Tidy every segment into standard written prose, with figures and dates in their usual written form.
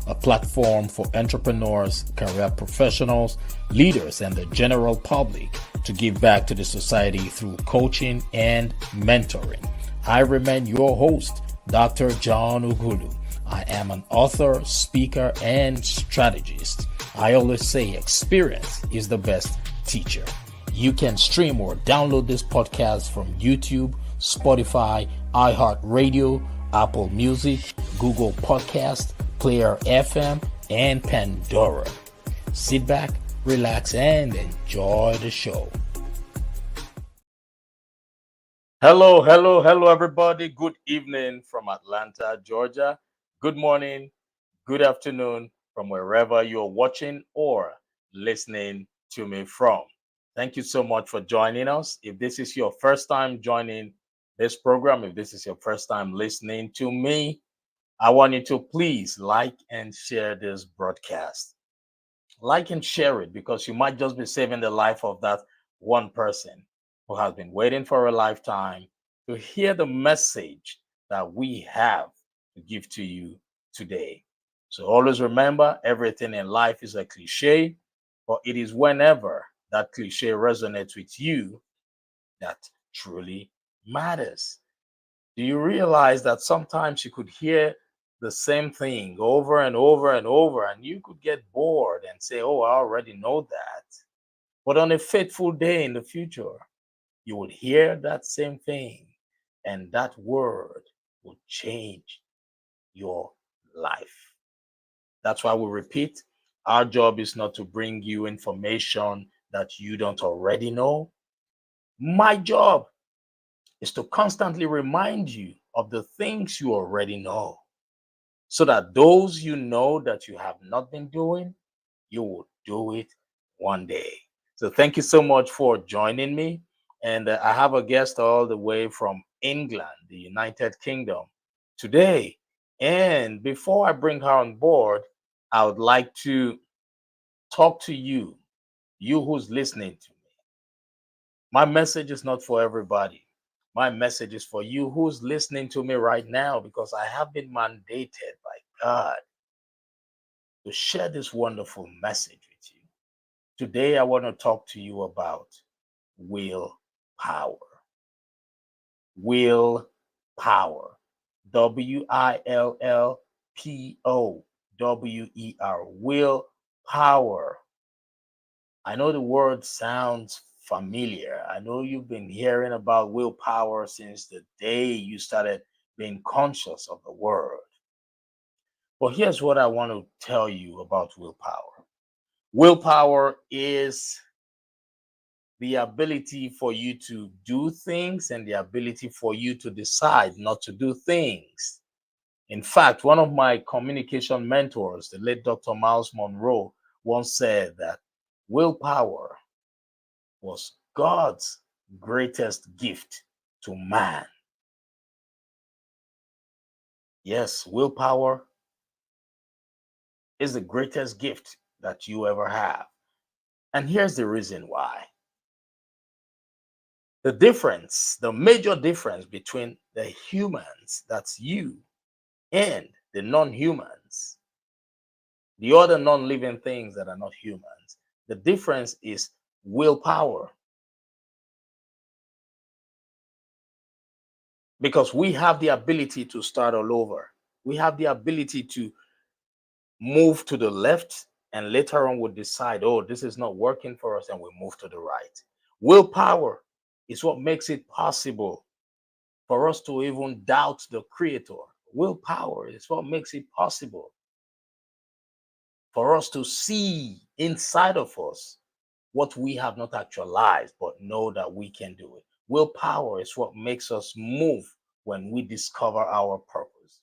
a platform for entrepreneurs, career professionals, leaders, and the general public to give back to the society through coaching and mentoring. I remain your host, Dr. John Ugulu. I am an author, speaker, and strategist. I always say experience is the best teacher. You can stream or download this podcast from YouTube, Spotify, iHeartRadio, Apple Music, Google Podcast, Player FM, and Pandora. Sit back, relax, and enjoy the show. Hello, everybody. Good evening from Atlanta, Georgia. Good morning, good afternoon from wherever you're watching or listening to me from. Thank you so much for joining us. If this is your first time joining this program, if this is your first time listening to me, I want you to please like and share this broadcast. Like and share it because you might just be saving the life of that one person who has been waiting for a lifetime to hear the message that we have to give to you today. So always remember, everything in life is a cliche, but it is whenever that cliche resonates with you that truly matters. Do you realize that sometimes you could hear the same thing over and over and over, and you could get bored and say, oh, I already know that. But on a fateful day in the future, you would hear that same thing, and that word will change your life. That's why we repeat, our job is not to bring you information that you don't already know. My job is to constantly remind you of the things you already know, so that those you know that you have not been doing, you will do it one day. So thank you so much for joining me. And I have a guest all the way from England, the United Kingdom, today. And before I bring her on board, I would like to talk to you who's listening to me. My message is not for everybody. My message is for you who's listening to me right now, because I have been mandated by God to share this wonderful message with you. Today, I want to talk to you about willpower. Willpower. Willpower. Willpower. I know the word sounds familiar. I know you've been hearing about willpower since the day you started being conscious of the word. But here's what I want to tell you about willpower. Willpower is the ability for you to do things and the ability for you to decide not to do things. In fact, one of my communication mentors, the late Dr. Miles Monroe, once said that willpower was God's greatest gift to man. Yes, willpower is the greatest gift that you ever have. And here's the reason why. The major difference between the humans, that's you, and the non-humans, the other non-living things that are not humans, the difference is willpower. Because we have the ability to start all over. We have the ability to move to the left, and later on we'll decide, oh, this is not working for us, and we move to the right. Willpower is what makes it possible for us to even doubt the Creator. Willpower is what makes it possible for us to see inside of us what we have not actualized, but know that we can do it. Willpower is what makes us move when we discover our purpose.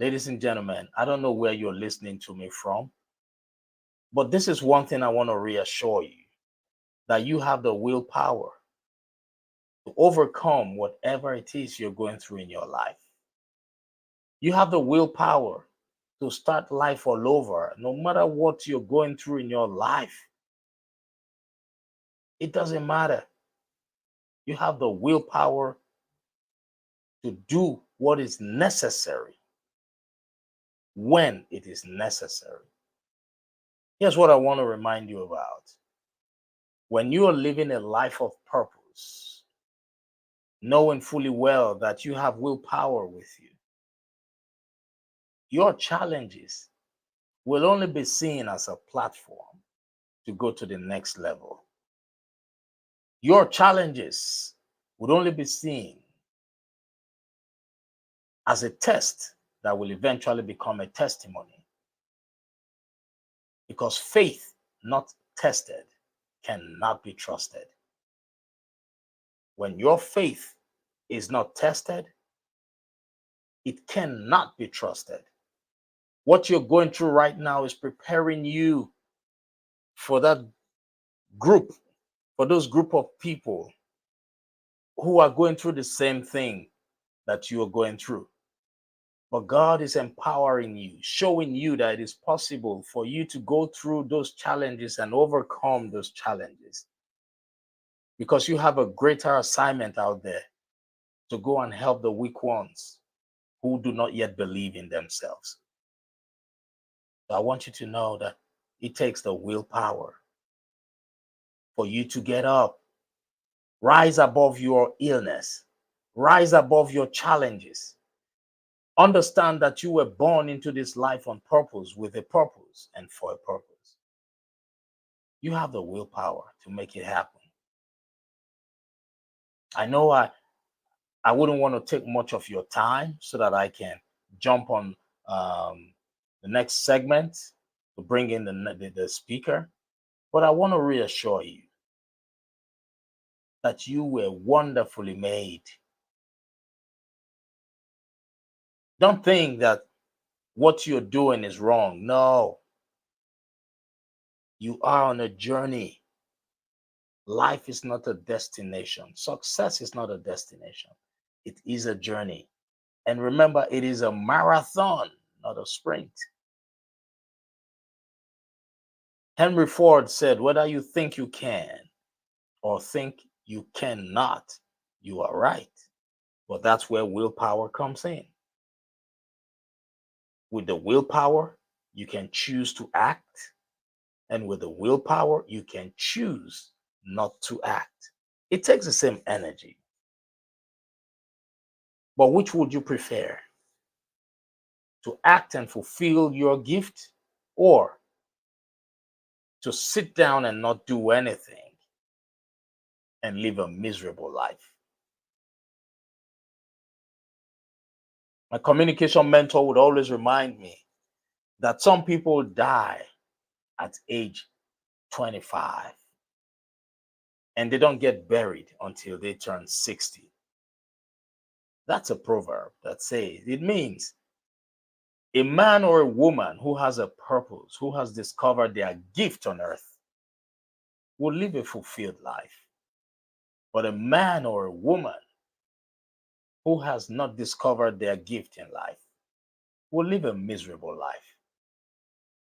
Ladies and gentlemen, I don't know where you're listening to me from, but this is one thing I want to reassure you, that you have the willpower to overcome whatever it is you're going through in your life. You have the willpower to start life all over, no matter what you're going through in your life. It doesn't matter. You have the willpower to do what is necessary when it is necessary. Here's what I want to remind you about. When you are living a life of purpose, knowing fully well that you have willpower with you, your challenges will only be seen as a platform to go to the next level. Your challenges would only be seen as a test that will eventually become a testimony. Because faith not tested cannot be trusted. When your faith is not tested, it cannot be trusted. What you're going through right now is preparing you for that group, for those group of people who are going through the same thing that you are going through. But God is empowering you, showing you that it is possible for you to go through those challenges and overcome those challenges. Because you have a greater assignment out there to go and help the weak ones who do not yet believe in themselves. So I want you to know that it takes the willpower for you to get up, rise above your illness, rise above your challenges. Understand that you were born into this life on purpose, with a purpose and for a purpose. You have the willpower to make it happen. I know I wouldn't want to take much of your time so that I can jump on the next segment to bring in the speaker. But I want to reassure you that you were wonderfully made. Don't think that what you're doing is wrong. No. You are on a journey. Life is not a destination. Success is not a destination. It is a journey. And remember, it is a marathon, not a sprint. Henry Ford said, whether you think you can or think you cannot, you are right. But that's where willpower comes in. With the willpower, you can choose to act. And with the willpower, you can choose not to act. It takes the same energy. But which would you prefer? To act and fulfill your gift, or to sit down and not do anything and live a miserable life? My communication mentor would always remind me that some people die at age 25 and they don't get buried until they turn 60. That's a proverb that says, it means a man or a woman who has a purpose, who has discovered their gift on earth, will live a fulfilled life. But a man or a woman who has not discovered their gift in life will live a miserable life.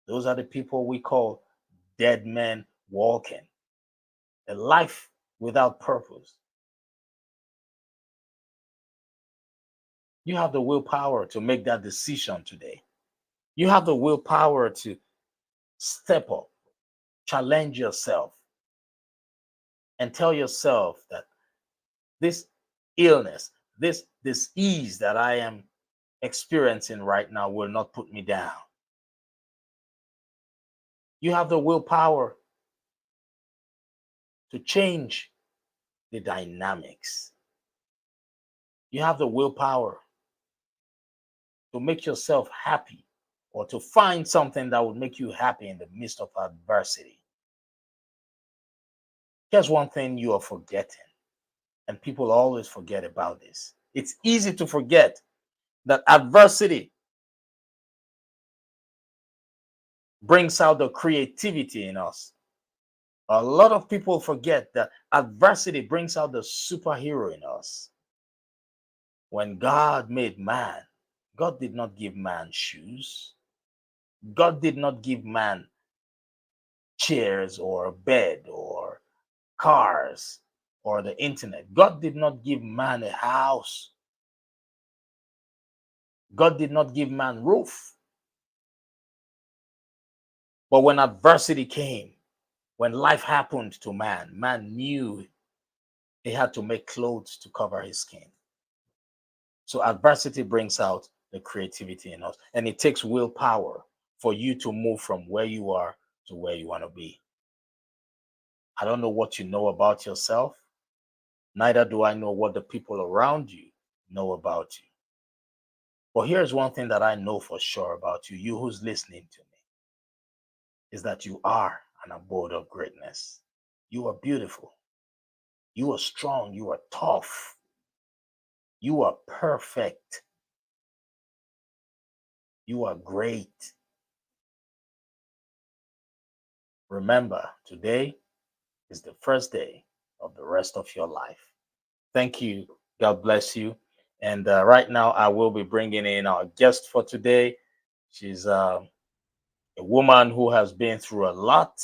Those are the people we call dead men walking, a life without purpose. You have the willpower to make that decision today. You have the willpower to step up, challenge yourself, and tell yourself that this illness, this disease that I am experiencing right now will not put me down. You have the willpower to change the dynamics. You have the willpower to make yourself happy, or to find something that would make you happy in the midst of adversity. Here's one thing you are forgetting, and people always forget about this. It's easy to forget that adversity brings out the creativity in us. A lot of people forget that adversity brings out the superhero in us. When God made man, God did not give man shoes. God did not give man chairs or a bed or cars or the internet. God did not give man a house. God did not give man roof. But when adversity came, when life happened to man, man knew he had to make clothes to cover his skin. So adversity brings out the creativity in us, and it takes willpower for you to move from where you are to where you want to be. I don't know what you know about yourself, neither do I know what the people around you know about you. But here's one thing that I know for sure about you, you who's listening to me, is that you are an abode of greatness. You are beautiful. You are strong. You are tough. You are perfect. You are great. Remember, today is the first day of the rest of your life. Thank you. God bless you. And right now, I will be bringing in our guest for today. She's a woman who has been through a lot,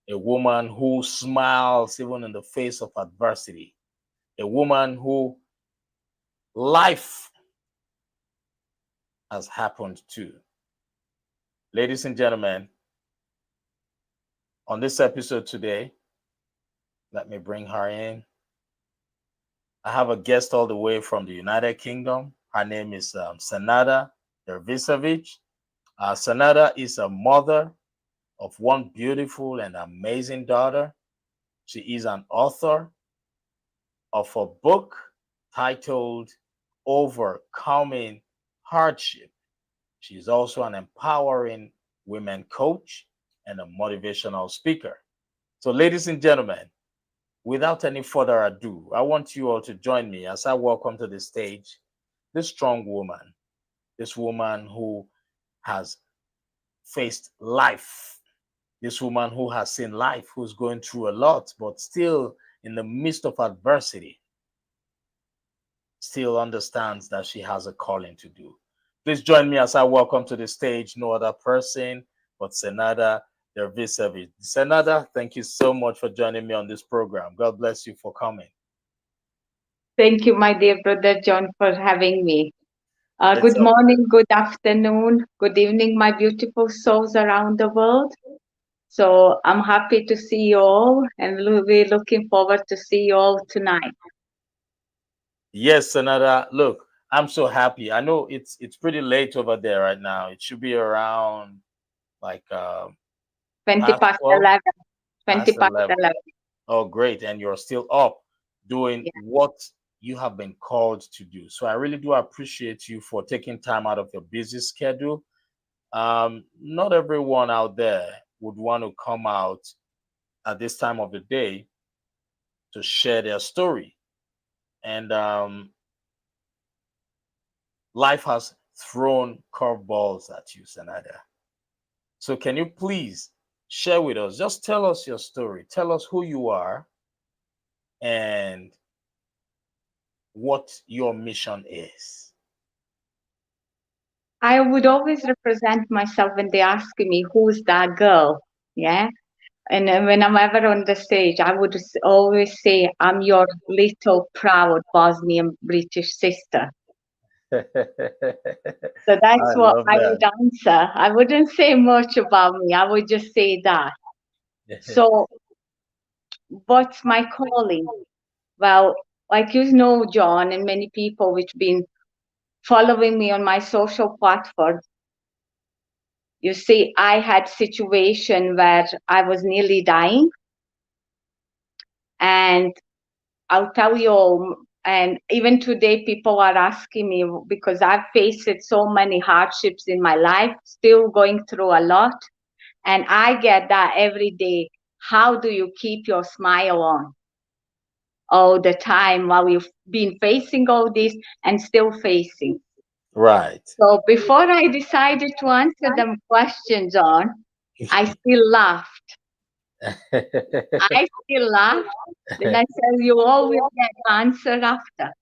a woman who smiles even in the face of adversity, a woman who life has happened to. Ladies and gentlemen, on this episode today, let me bring her in. I have a guest all the way from the United Kingdom. Her name is Senada Dervisevic. Senada is a mother of one beautiful and amazing daughter. She is an author of a book titled Overcoming Hardship. She is also an empowering women coach and a motivational speaker. So, ladies and gentlemen, without any further ado, I want you all to join me as I welcome to the stage this strong woman, this woman who has faced life, this woman who has seen life, who's going through a lot, but still in the midst of adversity, still understands that she has a calling to do. Please join me as I welcome to the stage no other person but Senada Dervisevic. Senada, thank you so much for joining me on this program. God bless you for coming. Thank you, my dear brother John, for having me. It's Good a morning, good afternoon, good evening, my beautiful souls around the world. So I'm happy to see you all, and we're looking forward to see you all tonight. yes, Senada. Look, I'm so happy. I know it's pretty late over there right now. It should be around like 20 past past 12, 11. 20 past past 11. 11. Oh, great. And you're still up doing Yeah. what you have been called to do. So I really do appreciate you for taking time out of your busy schedule. Not everyone out there would want to come out at this time of the day to share their story. And life has thrown curveballs at you, Senada. So can you please share with us? Just tell us your story. Tell us who you are and what your mission is. I would always represent myself when they ask me, who's that girl? Yeah. And when I'm ever on the stage, I would always say, I'm your little proud Bosnian British sister. I So that's what love I that. would answer. I wouldn't say much about me. I would just say that. So, what's my calling? Well, like you know, John, and many people which been following me on my social platform, you see, I had situation where I was nearly dying, and I'll tell you all. And even today, people are asking me because I've faced so many hardships in my life, still going through a lot. And I get that every day. How do you keep your smile on all the time while you've been facing all this and still facing? Right. So before I decided to answer them questions on, I still laughed. I still laughed. Then I said, you always get the answer after.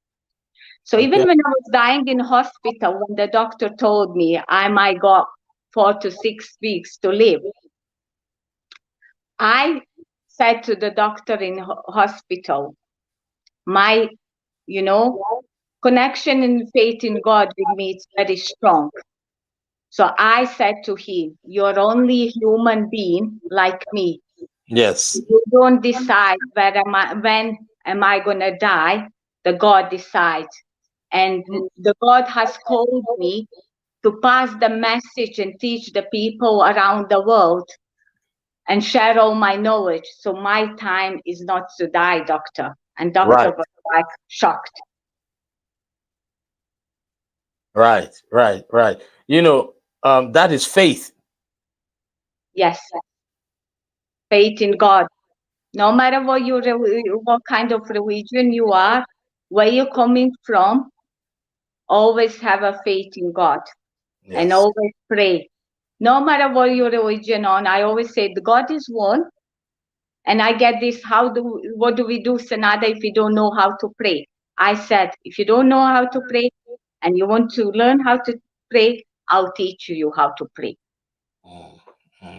So Okay. even when I was dying in hospital, when the doctor told me I might got 4 to 6 weeks to live, I said to the doctor in hospital, my, you know, connection and faith in God with me is very strong. So I said to him, you're only a human being like me. Yes. You don't decide when am I gonna die. The God decides. And the God has called me to pass the message and teach the people around the world and share all my knowledge. So my time is not to die, doctor. And doctor Right. was like shocked. Right. Right. Right. You know, that is faith. Yes, faith in God. No matter what kind of religion you are, where you're coming from, always have a faith in God and Yes. always pray. No matter what your religion on, I always say the God is one. And I get this, what do we do, Senada, if we don't know how to pray? I said, if you don't know how to pray and you want to learn how to pray, I'll teach you how to pray. Mm,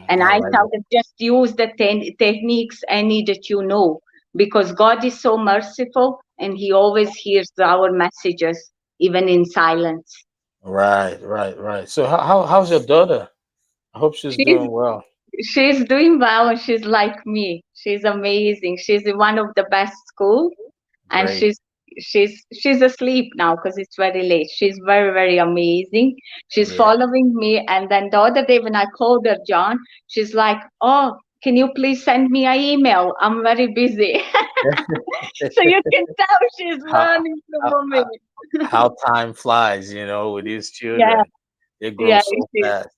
And I I like tell that. them, just use the techniques any that you know, because God is so merciful and He always hears our messages, even in silence. Right. Right. Right. So how's your daughter? I hope she's She's doing well. she's doing well. She's like me. She's amazing. She's in one of the best schools, and Great. she's asleep now because it's very late. She's very amazing. She's Yeah. following me, and then the other day when I called her, John, she's like, "Oh, can you please send me an email? I'm very busy." So you can tell she's how, learning from me. how how time flies, with these Yeah, children. They grow yeah, so it is. fast.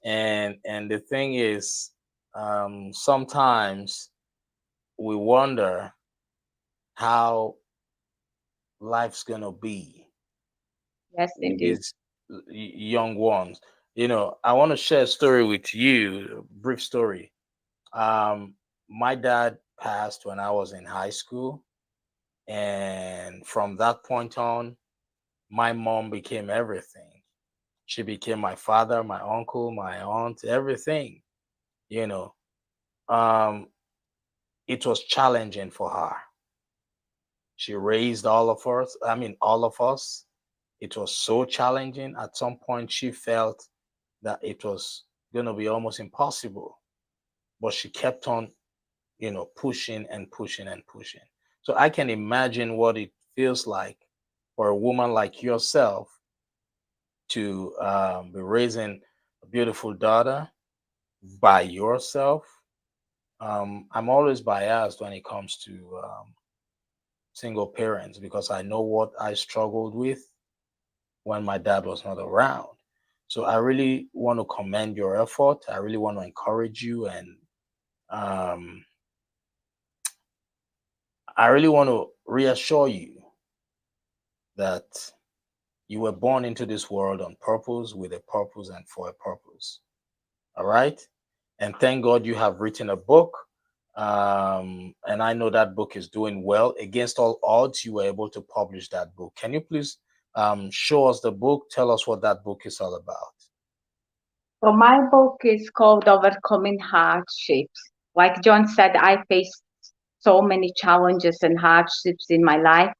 And the thing is, sometimes we wonder how life's gonna be Yes, with indeed. these young ones. I want to share a story with you, a brief story. Um, my dad passed when I was in high school, and from that point on, my mom became everything. She became my father, my uncle, my aunt, everything. You know, um, it was challenging for her. She raised all of us. I mean, all of us. It was so challenging. At some point, she felt that it was going to be almost impossible, but she kept on, pushing and pushing and pushing. So I can imagine what it feels like for a woman like yourself to be raising a beautiful daughter by yourself. I'm always biased when it comes to single parents because I know what I struggled with when my dad was not around. So I really want to commend your effort. I really want to encourage you, and um, I really want to reassure you that you were born into this world on purpose, with a purpose, and for a purpose. All right. And thank God you have written a book. And I know that book is doing well. Against all odds, you were able to publish that book. Can you please show us the book? Tell us what that book is all about. So my book is called Overcoming Hardships. Like John said, I faced so many challenges and hardships in my life,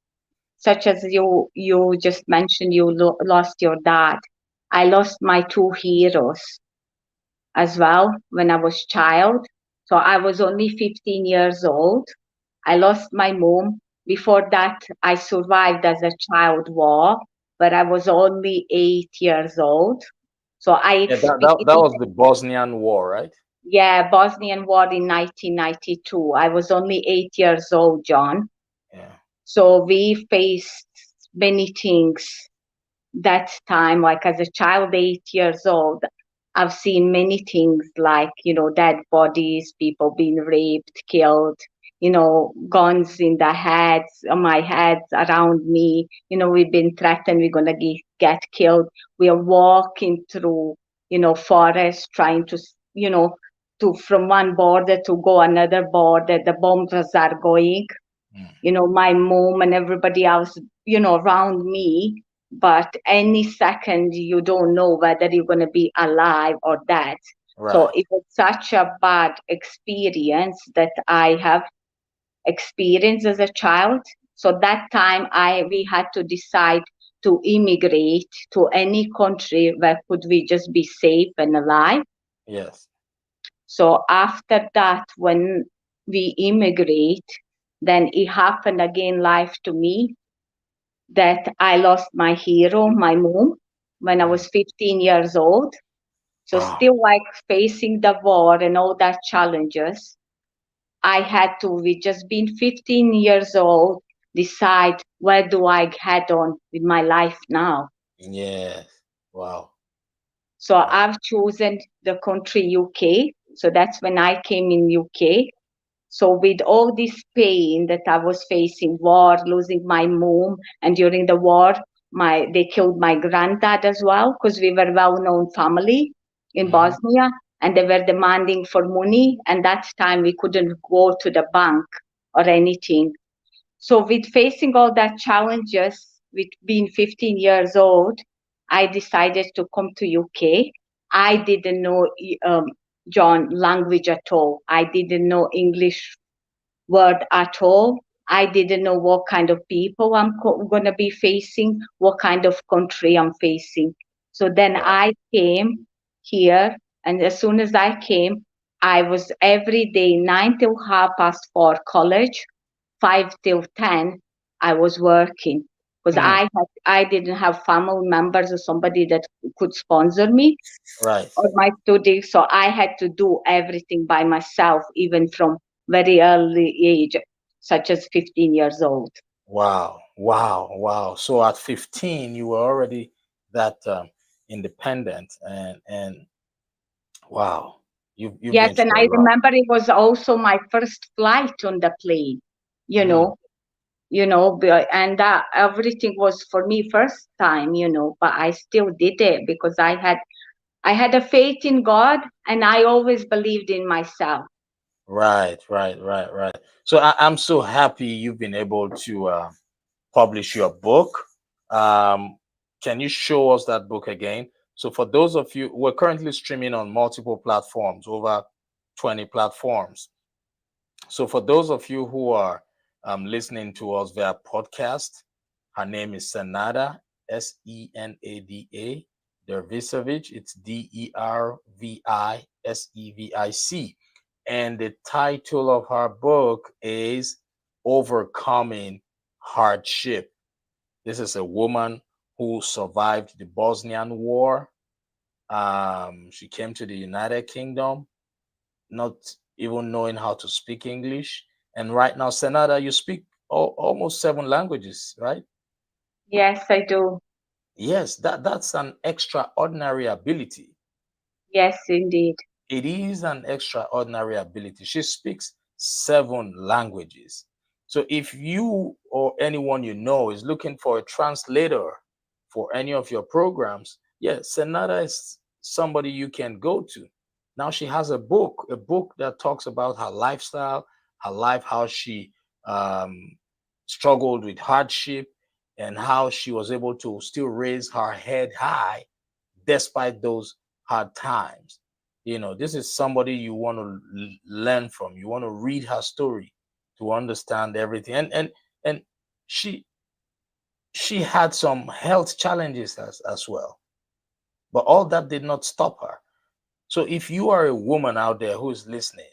such as you just mentioned you lost your dad. I lost my two heroes as well when I was child. So I was only 15 years old. I lost my mom. Before that, I survived as a child war, but I was only 8 years old. So I Yeah, that experienced, was the Bosnian War, right? yeah, Bosnian War in 1992. I was only 8 years old, John. Yeah. So we faced many things that time, like as a child, 8 years old. I've seen many things like, dead bodies, people being raped, killed, guns in the heads, on my head, around me. We've been threatened, we're going to get killed. We are walking through, forest, trying to, from one border to go another border. The bombs are going, Mm, my mom and everybody else, around me. But any second, you don't know whether you're going to be alive or dead. So right. it was such a bad experience that I have experienced as a child. So that time we had to decide to immigrate to any country where could we just be safe and alive. Yes. So after that, when we immigrate, then it happened again life to me that I lost my hero, my mom, when I was 15 years old. So Wow. still like facing the war and all that challenges, I had to, with just being 15 years old, decide where do I head on with my life now. Yes. Wow. So Wow. I've chosen the country UK. So that's when I came in UK. So with all this pain that I was facing, war, losing my mom, and during the war, they killed my granddad as well because we were well-known family in Mhm. Bosnia, and they were demanding for money. And that time we couldn't go to the bank or anything. So with facing all that challenges, with being 15 years old, I decided to come to UK. I didn't know John language at all. I didn't know English word at all. I didn't know what kind of people I'm going to be facing, what kind of country I'm facing. So then Right. I came here, and as soon as I came, I was every day 9 till 4:30 college, 5 till 10. I was working because Mm. I didn't have family members or somebody that could sponsor me Right. or my studies. So I had to do everything by myself, even from very early age, such as 15 years old. Wow. Wow. Wow. So at 15, you were already that independent, and wow, you've Yes, been and through I a lot. remember it was also my first flight on the plane, you Mm. know, and everything was for me first time, but I still did it because I had a faith in God and I always believed in myself. Right. Right. Right. Right. So I'm so happy you've been able to publish your book. Um, can you show us that book again? So for those of you, we're currently streaming on multiple platforms, over 20 platforms. So for those of you who are listening to us via podcast, her name is Senada, Senada Dervisevic. It's Dervisevic. And the title of her book is Overcoming Hardship. This is a woman who survived the Bosnian War. She came to the United Kingdom not even knowing how to speak English. And right now, Senada, you speak almost 7 languages, right? Yes, I do. Yes, that's an extraordinary ability. Yes, indeed. It is an extraordinary ability. She speaks 7 languages. So if you or anyone you know is looking for a translator for any of your programs, yes, Senada is somebody you can go to. Now she has a book that talks about her lifestyle, her life, how she um, struggled with hardship, and how she was able to still raise her head high despite those hard times. This is somebody you want to learn from. You want to read her story to understand everything. And she she had some health challenges as well, but all that did not stop her. So if you are a woman out there who is listening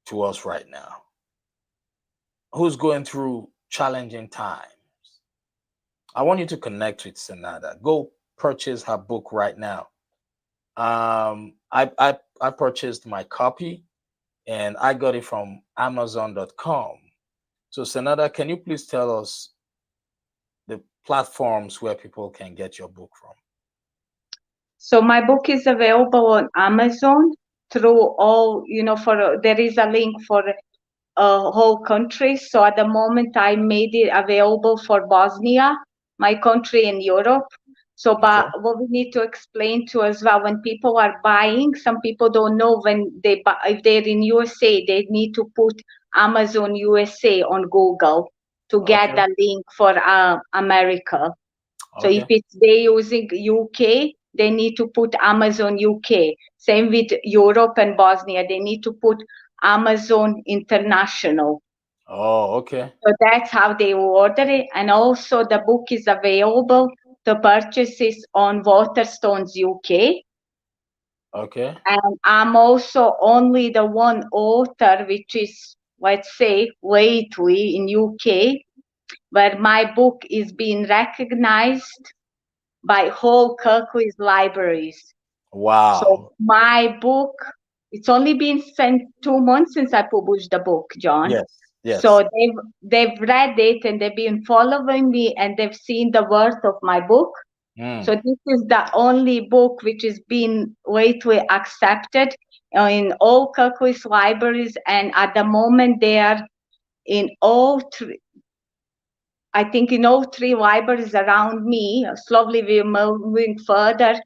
to us right now, who's going through challenging times, I want you to connect with Senada. Go purchase her book right now. I purchased my copy and I got it from Amazon.com. So Senada, can you please tell us the platforms where people can get your book from? So my book is available on Amazon through all, for there is a link for whole country. So at the moment, I made it available for Bosnia, my country in Europe. So, but Okay. what we need to explain to as well, when people are buying, some people don't know when they buy, if they're in USA, they need to put Amazon USA on Google to get Okay. the link for America. So if Okay. it's they using UK, they need to put Amazon UK. Same with Europe and Bosnia, they need to put Amazon International. Oh, okay. So that's how they order it. And also the book is available to purchases on Waterstones UK. Okay. And I'm also only the one author, which is, let's say, lately in UK, where my book is being recognized by whole Kirklees libraries. So Wow. my book, it's only been since 2 months since I published the book, John. Yes. Yes. So they've read it and they've been following me and they've seen the worth of my book. So Mm. this is the only book which is being lately accepted in all Kirklees libraries, and at the moment they are in all three. I think in all three libraries around me. Slowly we're moving further.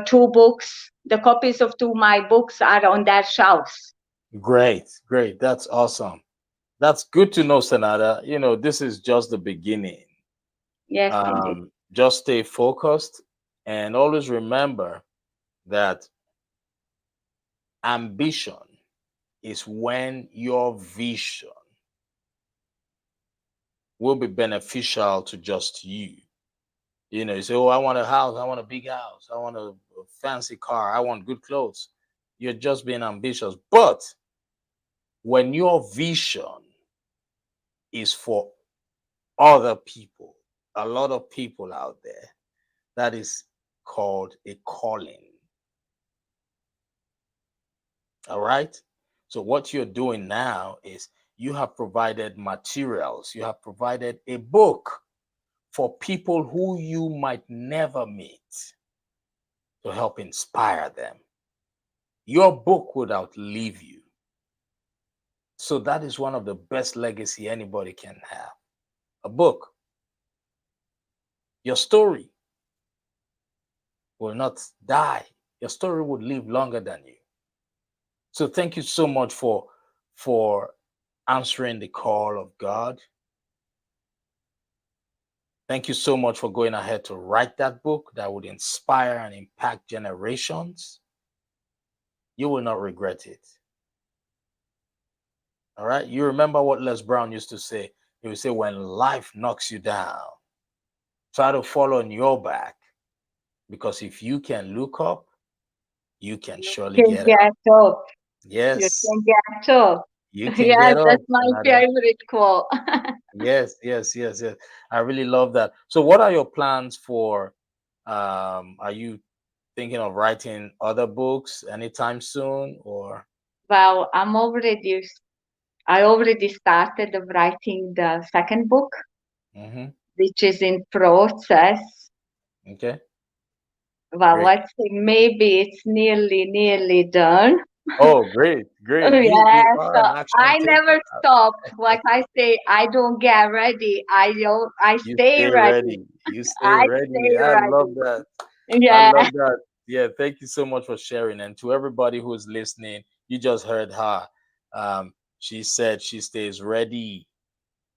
Two books, the copies of two my books are on their shelves. Great. Great. That's awesome. That's good to know, Senada. This is just the beginning. Yes, indeed. Just stay focused and always remember that ambition is when your vision will be beneficial to just you. You say, oh, I want a house, I want a big house, I want a fancy car, I want good clothes. You're just being ambitious. But when your vision is for other people, a lot of people out there, that is called a calling. All right. So, what you're doing now is you have provided materials, you have provided a book for people who you might never meet to help inspire them. Your book would outlive you. So, that is one of the best legacy anybody can have. A book. Your story will not die. Your story would live longer than you. So thank you so much for answering the call of God. Thank you so much for going ahead to write that book that would inspire and impact generations. You will not regret it. All right. You remember what Les Brown used to say? He would say, when life knocks you down, try to fall on your back, because if you can look up, you can surely Can get up. get up. You Yes, can get up. you can Yes, get up, that's my Sanada. favorite quote. Yes, yes, yes, yes. I really love that. So, what are your plans for? Are you thinking of writing other books anytime soon, or? Well, I already started of writing the second book, Mm-hmm. which is in process. Okay, Well, great. let's say maybe it's nearly done. Oh, great, great. You Yeah, are so an action I taker. never stop. Like I say, I don't get ready. I You stay stay ready. ready. You stay I ready. stay I love ready. that. I Yeah. love that. Yeah, thank you so much for sharing. And to everybody who's listening, you just heard her. She said she stays ready.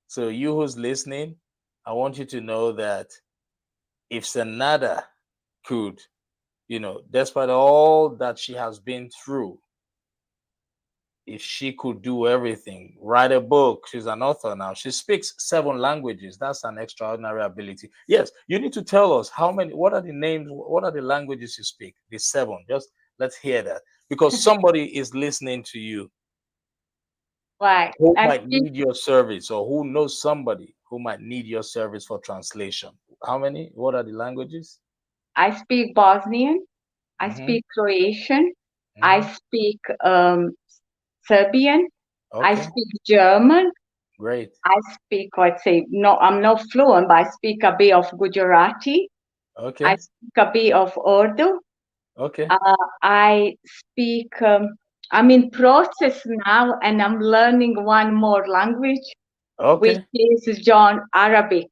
So you who's listening, I want you to know that if Senada could, despite all that she has been through, if she could do everything, write a book, she's an author now. She speaks 7 languages. That's an extraordinary ability. Yes, you need to tell us how many, what are the names, what are the languages you speak? The 7. Just let's hear that. Because somebody is listening to you Right. who might need your service, or who knows somebody who might need your service for translation. How many? What are the languages? I speak Bosnian. I Mm-hmm. speak Croatian. I Mm-hmm. speak Serbian. I Okay, speak German. great. I speak, let's say, no, I'm not fluent, but I speak a bit of Gujarati. I Okay, speak a bit of Urdu. okay, I speak, I'm in process now and I'm learning one more language, which okay. is John Arabic.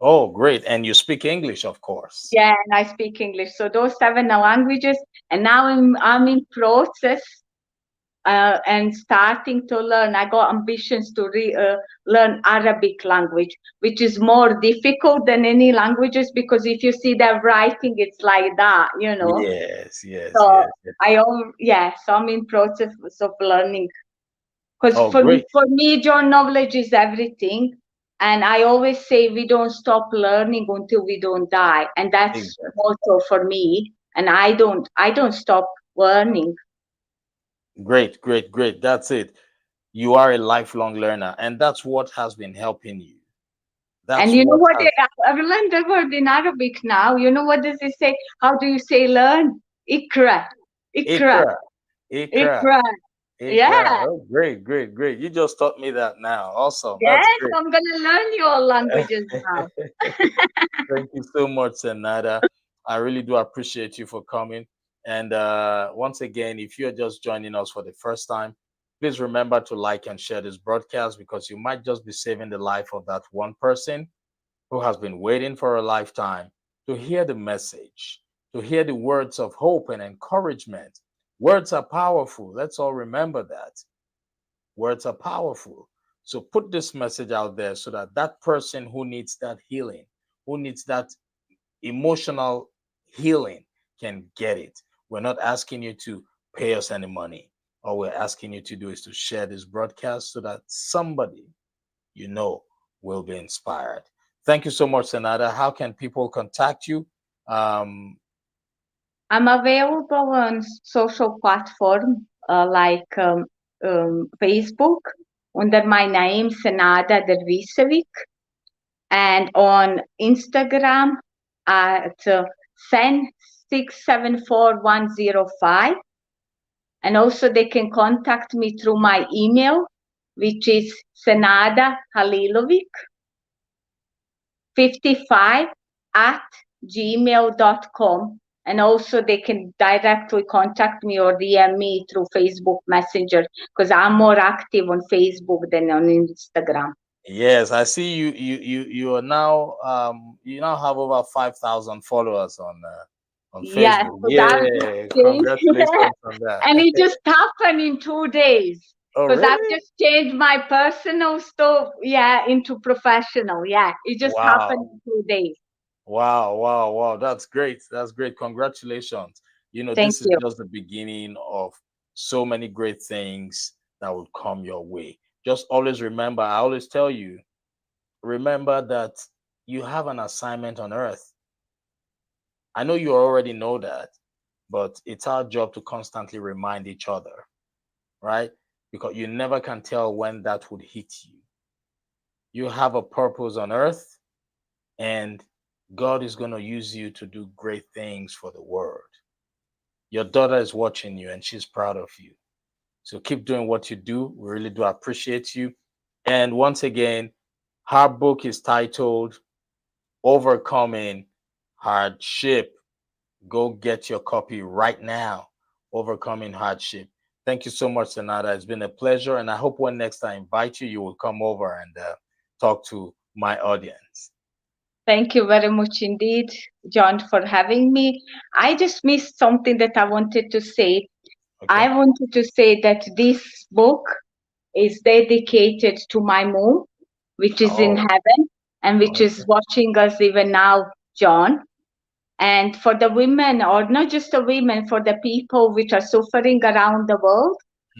Oh, great. And you speak English, of course. Yeah, and I speak English. So those 7 languages, and now I'm in process and starting to learn. I got ambitions to learn Arabic language, which is more difficult than any languages because if you see their writing, it's like that, you know. Yes, yes, So yes, yes. so I'm in process of learning Because Oh, great. for me, John, knowledge is everything. And I always say we don't stop learning until we don't die. And that's Exactly. motto for me. And I don't stop learning. Great, great, great. That's it. You are a lifelong learner, and that's what has been helping you. And That's you know what what? has I've learned the word in Arabic now. You know what does it say? How do you say learn? Ikra. Ikra. Ikra, Ikra, Ikra. Ikra. Yeah. Oh, great, great, great. You just taught me that now. Awesome. That's Yes, great. I'm gonna learn your languages now. Thank you so much, Senada. I really do appreciate you for coming. And once again, if you're just joining us for the first time, please remember to like and share this broadcast because you might just be saving the life of that one person who has been waiting for a lifetime to hear the message, to hear the words of hope and encouragement. Words are powerful. Let's all remember that. Words are powerful. So put this message out there so that that person who needs that healing, who needs that emotional healing can get it. We're not asking you to pay us any money. All we're asking you to do is to share this broadcast so that somebody you know will be inspired. Thank you so much, Senada. How can people contact you? Um, I'm available on social platform like Facebook under my name Senada Dervisevic, and on Instagram at sen674105. And also they can contact me through my email, which is Senada Halilovic 55 at gmail.com. And also they can directly contact me or DM me through Facebook Messenger because I'm more active on Facebook than on Instagram. yes, I see you are now you now have over 5,000 followers on Yes, Facebook. because I've just Yeah, changed. congratulations on that. And it just happened in 2 days. Oh, Because I've really? just changed my personal stuff, yeah, into professional. Yeah, it just happened Wow. in 2 days. Wow, wow, wow. That's great. That's great. Congratulations. Thank This is you. just the beginning of so many great things that will come your way. Just always remember, I always tell you, remember that you have an assignment on earth. I know you already know that, but it's our job to constantly remind each other, right? Because you never can tell when that would hit you. You have a purpose on earth, and God is going to use you to do great things for the world. Your daughter is watching you and she's proud of you. So keep doing what you do. We really do appreciate you. And once again, her book is titled Overcoming Hardship. Go get your copy right now. Overcoming Hardship. Thank you so much, Senada. It's been a pleasure. And I hope when next I invite you, you will come over and talk to my audience. Thank you very much indeed, John, for having me. I just missed something that I wanted to say. Okay. I wanted to say that this book is dedicated to my mom, which is in Oh, heaven and which is okay. watching us even now, John. And for the women, or not just the women, for the people which are suffering around the world,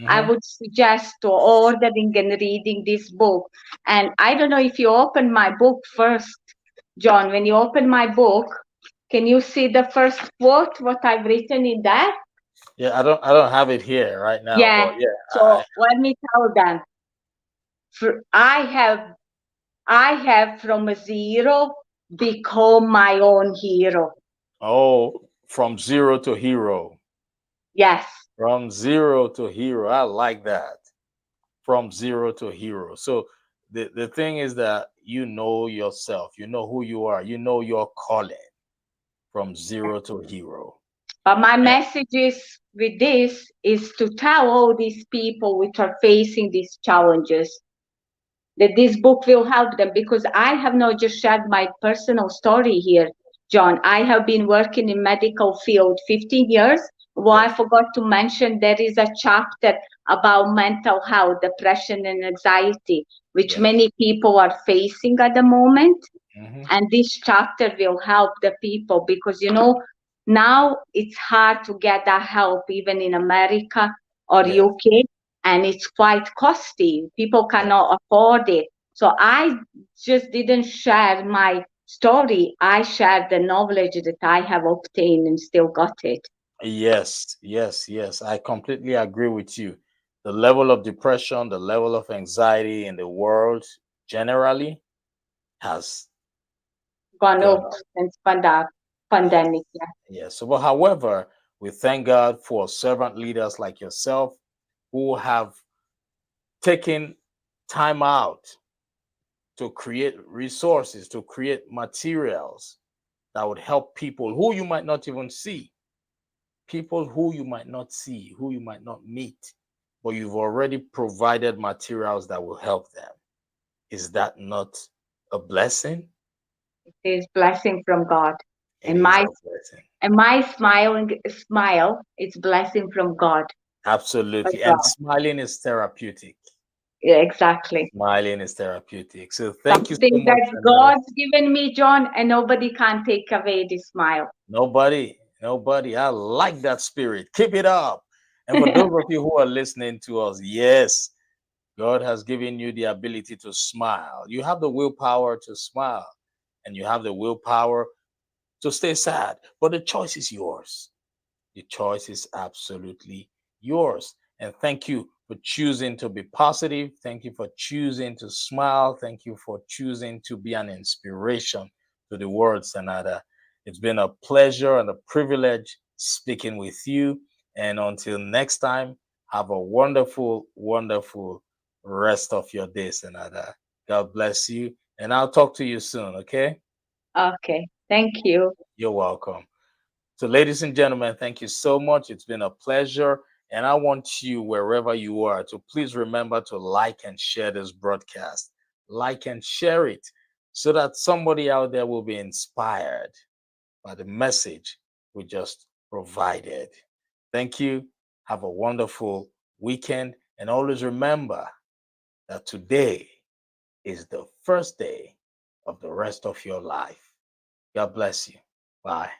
I Hmm. would suggest to ordering and reading this book. And I don't know if you open my book first, John, when you open my book, can you see the first quote, what I've written in there? Yeah, I don't have it here right now, Yeah. but yeah, So let me tell them. I have from a zero become my own hero. oh, from zero to hero. Yes. From zero to hero. I like that. From zero to hero. So the thing is that you know yourself, you know who you are, you know your calling from zero to hero. But my And message is with this is to tell all these people which are facing these challenges that this book will help them, because I have not just shared my personal story here, John. I have been working in medical field 15 years. Well, I yes, forgot to mention there is a chapter about mental health, depression and anxiety, which yes. many people are facing at the moment. Hmm. And this chapter will help the people because, now it's hard to get that help even in America or Yes, UK. and it's quite costly. People cannot afford it. So I just didn't share my story. I shared the knowledge that I have obtained and still got it. Yes, yes, yes. I completely agree with you. The level of depression, the level of anxiety in the world generally has Gone gone up up. since Yes, pandemic. Yeah. yes. So, but however, we thank God for servant leaders like yourself who have taken time out to create resources, to create materials that would help people who you might not even see, people who you might not see, who you might not meet, but you've already provided materials that will help them. Is that not a blessing? It is blessing from God. It And is my a blessing. smile, it's blessing from God as Absolutely. And well. smiling is therapeutic. Yeah, exactly. Smiling is therapeutic. So thank you so Something much, that Senada. God's given me, John, and nobody can take away the smile. Nobody, nobody. I like that spirit. Keep it up. And for those of you who are listening to us, yes, God has given you the ability to smile. You have the willpower to smile, and you have the willpower to stay sad. But the choice is yours. The choice is absolutely yours. And thank you for choosing to be positive. Thank you for choosing to smile. Thank you for choosing to be an inspiration to the world, Senada. It's been a pleasure and a privilege speaking with you. And until next time, have a wonderful, wonderful rest of your day, Senada. God bless you. And I'll talk to you soon, okay? Okay. Thank you. You're welcome. So, ladies and gentlemen, thank you so much. It's been a pleasure. And I want you, wherever you are, to please remember to like and share this broadcast. Like and share it so that somebody out there will be inspired by the message we just provided. Thank you. Have a wonderful weekend. And always remember that today is the first day of the rest of your life. God bless you. Bye.